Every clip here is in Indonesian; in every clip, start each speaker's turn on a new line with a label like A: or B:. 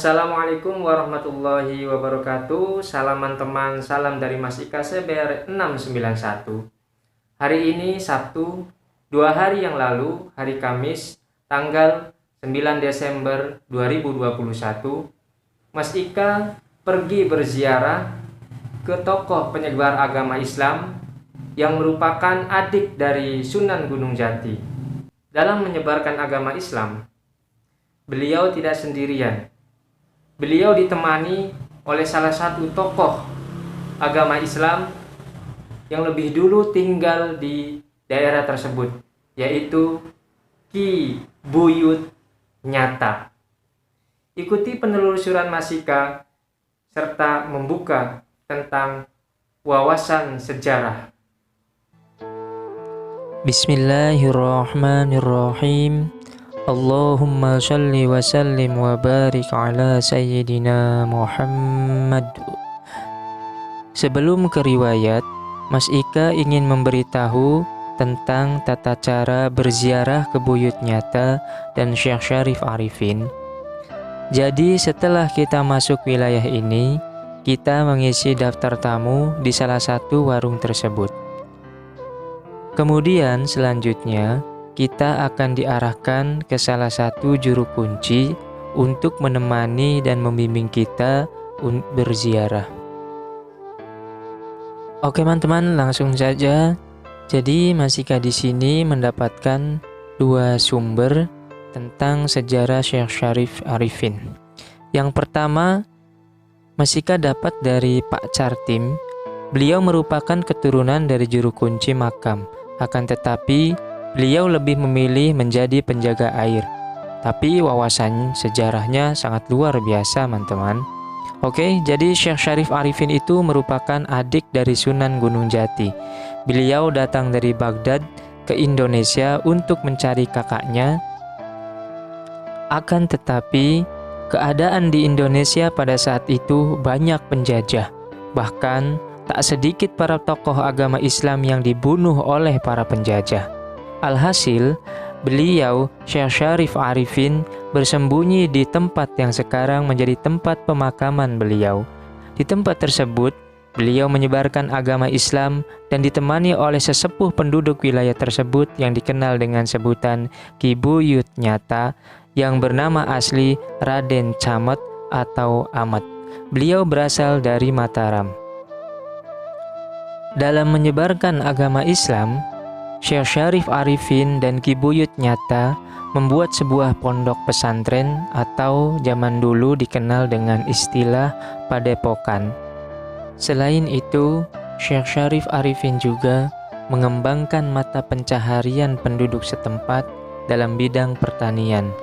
A: Assalamualaikum warahmatullahi wabarakatuh. Salaman teman, salam dari Mas Ika CBR 691. Hari ini Sabtu, 2 hari yang lalu, hari Kamis, tanggal 9 Desember 2021, Mas Ika pergi berziarah ke tokoh penyebar agama Islam yang merupakan adik dari Sunan Gunung Jati. Dalam menyebarkan agama Islam, beliau tidak sendirian. Beliau ditemani oleh salah satu tokoh agama Islam yang lebih dulu tinggal di daerah tersebut, yaitu Ki Buyut Nyata. Ikuti penelusuran Mas Ika serta membuka tentang wawasan sejarah.
B: Bismillahirrahmanirrahim. Allahumma shalli wa sallim wa barik ala sayyidina Muhammad. Sebelum ke riwayat, Mas Ika ingin memberitahu tentang tata cara berziarah ke Buyut Nyata dan Syekh Syarif Arifin. Jadi setelah kita masuk wilayah ini, kita mengisi daftar tamu di salah satu warung tersebut. Kemudian selanjutnya, kita akan diarahkan ke salah satu juru kunci untuk menemani dan membimbing kita berziarah. Oke teman-teman, langsung saja. Jadi Mas Ika di sini mendapatkan 2 sumber tentang sejarah Syekh Syarif Arifin. Yang pertama, Mas Ika dapat dari Pak Cartim. Beliau merupakan keturunan dari juru kunci makam. Akan tetapi beliau lebih memilih menjadi penjaga air. Tapi wawasan sejarahnya sangat luar biasa teman-teman. Oke, jadi Syekh Syarif Arifin itu merupakan adik dari Sunan Gunung Jati. Beliau datang dari Baghdad ke Indonesia untuk mencari kakaknya. Akan tetapi keadaan di Indonesia pada saat itu banyak penjajah. Bahkan tak sedikit para tokoh agama Islam yang dibunuh oleh para penjajah. Alhasil, beliau Syekh Syarif Arifin bersembunyi di tempat yang sekarang menjadi tempat pemakaman beliau. Di tempat tersebut, beliau menyebarkan agama Islam dan ditemani oleh sesepuh penduduk wilayah tersebut yang dikenal dengan sebutan Ki Buyut Nyata yang bernama asli Raden Camet atau Amat. Beliau berasal dari Mataram. Dalam menyebarkan agama Islam, Syekh Syarif Arifin dan Ki Buyut Nyata membuat sebuah pondok pesantren atau zaman dulu dikenal dengan istilah padepokan. Selain itu, Syekh Syarif Arifin juga mengembangkan mata pencaharian penduduk setempat dalam bidang pertanian.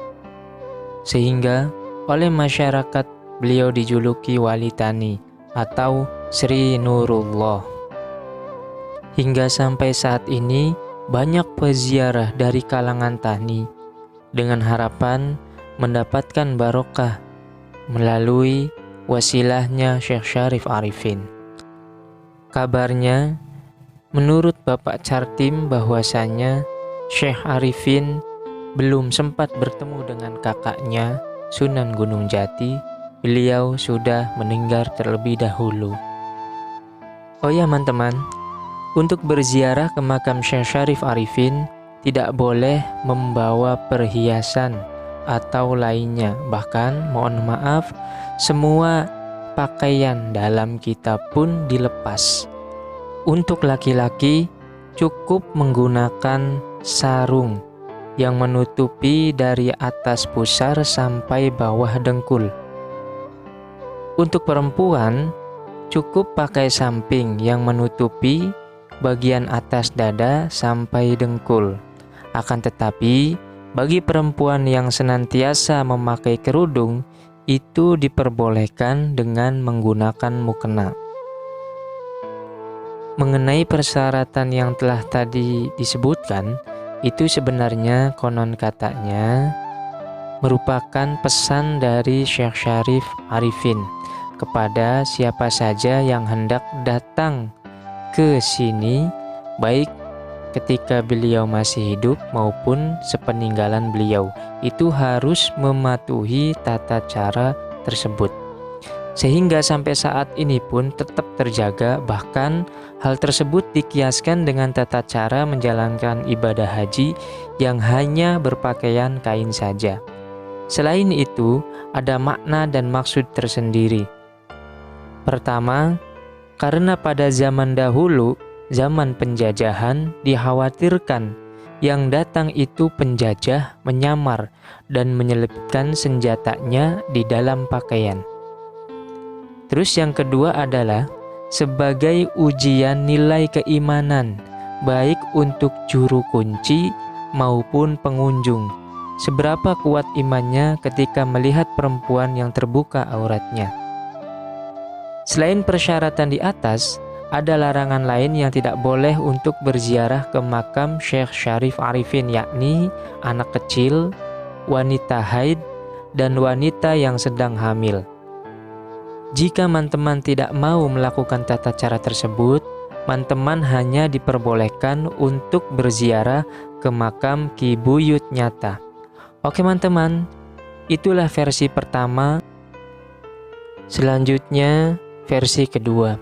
B: Sehingga oleh masyarakat beliau dijuluki Wali Tani atau Sri Nurullah. Hingga sampai saat ini, banyak peziarah dari kalangan tani dengan harapan mendapatkan barokah melalui wasilahnya Syekh Syarif Arifin. Kabarnya, menurut Bapak Cartim bahwasanya Syekh Arifin belum sempat bertemu dengan kakaknya Sunan Gunung Jati. Beliau sudah meninggal terlebih dahulu. Oh ya teman-teman, untuk berziarah ke makam Syekh Syarif Arifin tidak boleh membawa perhiasan atau lainnya. Bahkan mohon maaf, semua pakaian dalam kita pun dilepas. Untuk laki-laki cukup menggunakan sarung yang menutupi dari atas pusar sampai bawah dengkul. Untuk perempuan cukup pakai samping yang menutupi bagian atas dada sampai dengkul. Akan tetapi, bagi perempuan yang senantiasa memakai kerudung, itu diperbolehkan dengan menggunakan mukena. Mengenai persyaratan yang telah tadi disebutkan, itu sebenarnya konon katanya merupakan pesan dari Syekh Syarif Arifin kepada siapa saja yang hendak datang ke sini, baik ketika beliau masih hidup maupun sepeninggalan beliau. Itu harus mematuhi tata cara tersebut. Sehingga sampai saat ini pun tetap terjaga, bahkan hal tersebut dikiaskan dengan tata cara menjalankan ibadah haji yang hanya berpakaian kain saja. Selain itu, ada makna dan maksud tersendiri. Pertama, karena pada zaman dahulu, zaman penjajahan, dikhawatirkan yang datang itu penjajah menyamar dan menyelipkan senjatanya di dalam pakaian. Terus yang kedua adalah sebagai ujian nilai keimanan, baik untuk juru kunci maupun pengunjung. Seberapa kuat imannya ketika melihat perempuan yang terbuka auratnya. Selain persyaratan di atas, ada larangan lain yang tidak boleh untuk berziarah ke makam Syekh Syarif Arifin, yakni anak kecil, wanita haid, dan wanita yang sedang hamil. Jika teman-teman tidak mau melakukan tata cara tersebut, teman-teman hanya diperbolehkan untuk berziarah ke makam Ki Buyut Nyata. Oke teman-teman, itulah versi pertama. Selanjutnya versi kedua.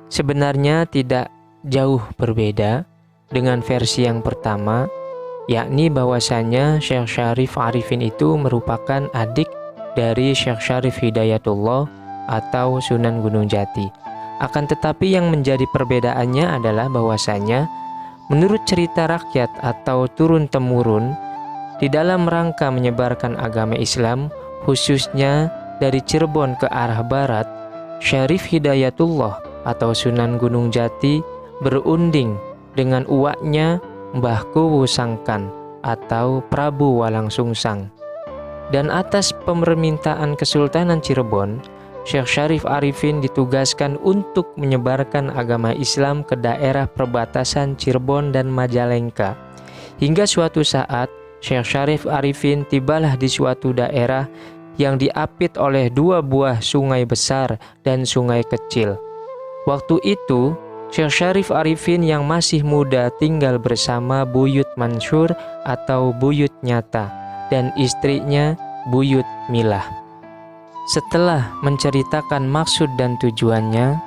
B: Sebenarnya tidak jauh berbeda dengan versi yang pertama, yakni bahwasanya Syekh Syarif Arifin itu merupakan adik dari Syekh Syarif Hidayatullah atau Sunan Gunung Jati. Akan tetapi yang menjadi perbedaannya adalah bahwasanya menurut cerita rakyat atau turun-temurun, di dalam rangka menyebarkan agama Islam, khususnya dari Cirebon ke arah barat, Syarif Hidayatullah atau Sunan Gunung Jati berunding dengan uwaknya Mbah Kuwu Sangkan atau Prabu Walang Sungsang. Dan atas permintaan Kesultanan Cirebon, Syekh Syarif Arifin ditugaskan untuk menyebarkan agama Islam ke daerah perbatasan Cirebon dan Majalengka. Hingga suatu saat, Syekh Syarif Arifin tibalah di suatu daerah yang diapit oleh dua buah sungai besar dan sungai kecil. Waktu itu, Syekh Syarif Arifin yang masih muda tinggal bersama Buyut Mansur atau Buyut Nyata dan istrinya Buyut Milah. Setelah menceritakan maksud dan tujuannya,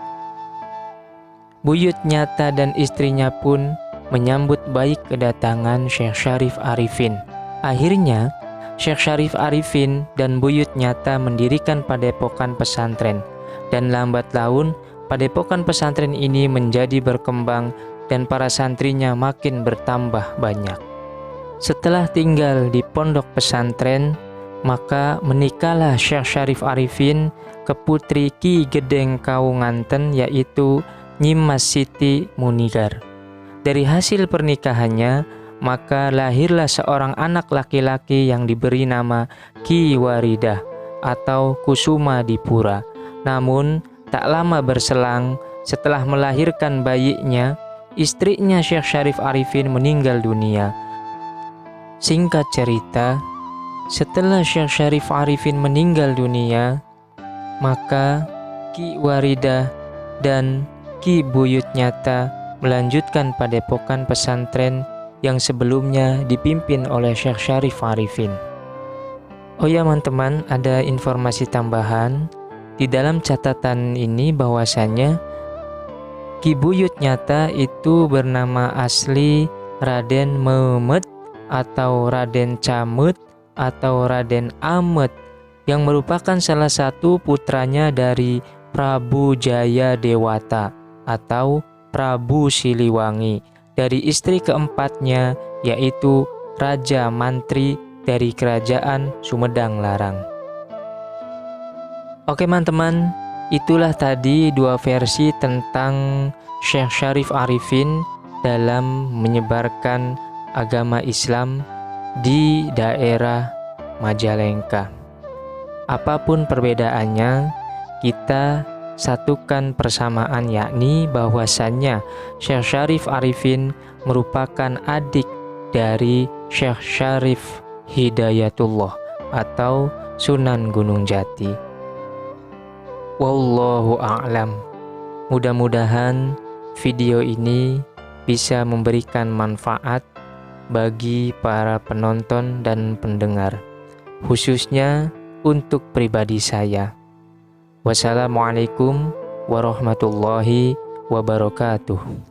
B: Buyut Nyata dan istrinya pun menyambut baik kedatangan Syekh Syarif Arifin. Akhirnya, Syekh Syarif Arifin dan Buyut Nyata mendirikan padepokan pesantren, dan lambat laun padepokan pesantren ini menjadi berkembang dan para santrinya makin bertambah banyak. Setelah tinggal di pondok pesantren, maka menikahlah Syekh Syarif Arifin ke putri Ki Gedeng Kaunganten, yaitu Nyimas Siti Munigar. Dari hasil pernikahannya, maka lahirlah seorang anak laki-laki yang diberi nama Ki Waridah atau Kusuma Dipura. Namun, tak lama berselang setelah melahirkan bayinya, istrinya Syekh Syarif Arifin meninggal dunia. Singkat cerita, setelah Syekh Syarif Arifin meninggal dunia, maka Ki Waridah dan Ki Buyut Nyata melanjutkan padepokan pesantren yang sebelumnya dipimpin oleh Syekh Syarif Arifin. Oh ya teman-teman, ada informasi tambahan. Di dalam catatan ini bahwasanya Ki Buyut Nyata itu bernama asli Raden Memet atau Raden Camut atau Raden Amet, yang merupakan salah satu putranya dari Prabu Jaya Dewata atau Prabu Siliwangi, dari istri keempatnya yaitu Raja Mantri dari Kerajaan Sumedang Larang. Oke teman-teman, itulah tadi dua versi tentang Syekh Syarif Arifin dalam menyebarkan agama Islam di daerah Majalengka. Apapun perbedaannya, kita satukan persamaan, yakni bahwasannya Syekh Syarif Arifin merupakan adik dari Syekh Syarif Hidayatullah atau Sunan Gunung Jati. Wallahu a'lam. Mudah-mudahan video ini bisa memberikan manfaat bagi para penonton dan pendengar, khususnya untuk pribadi saya. Wassalamualaikum warahmatullahi wabarakatuh.